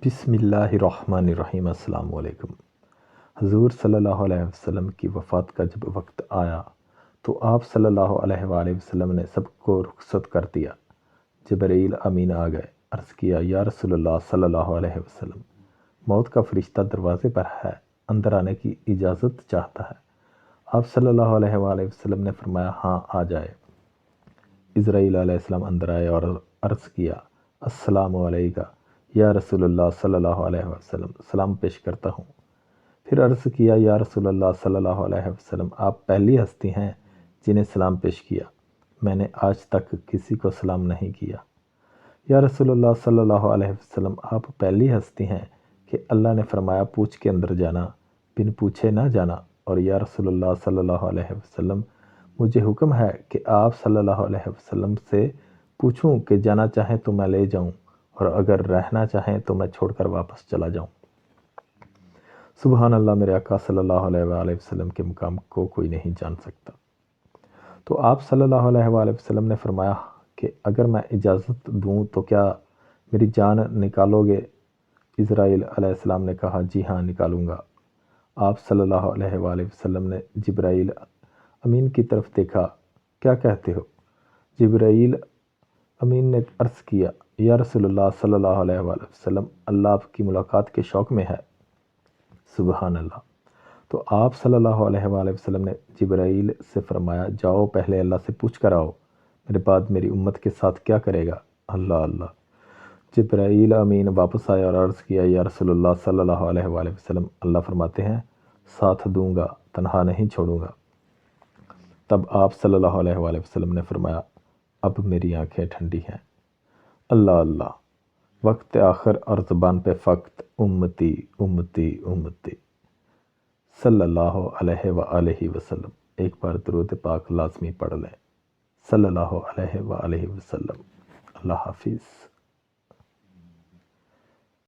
बिस्मिल्लाहिर्रहमानिर्रहीम। अस्सलाम वालेकुम। हुज़ूर सल्लल्लाहु अलैहि वसल्लम की वफ़ात का जब वक्त आया तो आप सल्लल्लाहु अलैहि वसल्लम ने सबको रुखसत कर दिया। जिब्रील अमीन आ गए। अर्ज़ किया, या रसूलल्लाह सल्लल्लाहु अलैहि वसल्लम, मौत का फ़रिश्ता दरवाज़े पर है, अंदर आने की इजाज़त चाहता है। आप सल्लल्लाहु अलैहि वसल्लम ने फरमाया, हाँ आ जाए। इज़राइल अलैहिस्सलाम अंदर आए और अर्ज़ किया, अस्सलामु अलैका या रसूलल्लाह सल्लल्लाहु अलैहि वसल्लम, सलाम पेश करता हूँ। फिर अर्ज़ किया, या रसूलल्लाह सल्लल्लाहु अलैहि वसल्लम, आप पहली हस्ती हैं जिन्हें सलाम पेश किया, मैंने आज तक किसी को सलाम नहीं किया। या रसूलल्लाह सल्लल्लाहु अलैहि वसल्लम, आप पहली हस्ती हैं कि अल्लाह ने फरमाया पूछ के अंदर जाना, बिन पूछे ना जाना। और या रसूलल्लाह सल्लल्लाहु अलैहि वसल्लम, मुझे हुक्म है कि आप सल्लल्लाहु अलैहि वसल्लम से पूछूं कि जाना चाहें तो मैं ले जाऊं और अगर रहना चाहें तो मैं छोड़कर वापस चला जाऊं। सुबहान अल्लाह, मेरे आका सल्लल्लाहु अलैहि वसल्लम के मुकाम को कोई नहीं जान सकता। तो आप सल्लल्लाहु अलैहि वसल्लम ने फरमाया कि अगर मैं इजाज़त दूं तो क्या मेरी जान निकालोगे? इज़राइल अलैहिस्सलाम ने कहा, जी हाँ निकालूंगा। आप सल्लल्लाहु अलैहि वसल्लम ने जिब्राइल अमीन की तरफ देखा, क्या कहते हो? जिब्राइल अमीन ने अर्ज़ किया, या रसूलल्लाह सल्लल्लाहु अलैहि वसल्लम, अल्लाह आपकी मुलाकात के शौक़ में है। सुबहान अल्लाह। तो आप सल्लल्लाहु अलैहि वसल्लम ने जिब्राइल से फरमाया, जाओ पहले अल्लाह से पूछ कर आओ, मेरे बाद मेरी उम्मत के साथ क्या करेगा? अल्लाह अल्लाह। जिब्राइल अमीन वापस आया और अर्ज़ किया, या रसूलल्लाह सल्लल्लाहु अलैहि वसल्लम, अल्लाह फरमाते हैं साथ दूंगा, तन्हा नहीं छोड़ूंगा। तब आप सल्लल्लाहु अलैहि वसल्लम ने फरमाया, अब मेरी आंखें ठंडी हैं। अल्लाह अल्लाह। वक्त आखिर और ज़बान पे फ़क्त, उम्मती उम्मती उम्मती सल्लल्लाहु अलैहि वसल्लम। एक बार दुरूद पाक लाज़मी पढ़ लें, सल्लल्लाहु अलैहि वसल्लम। अल्लाह हाफिज़।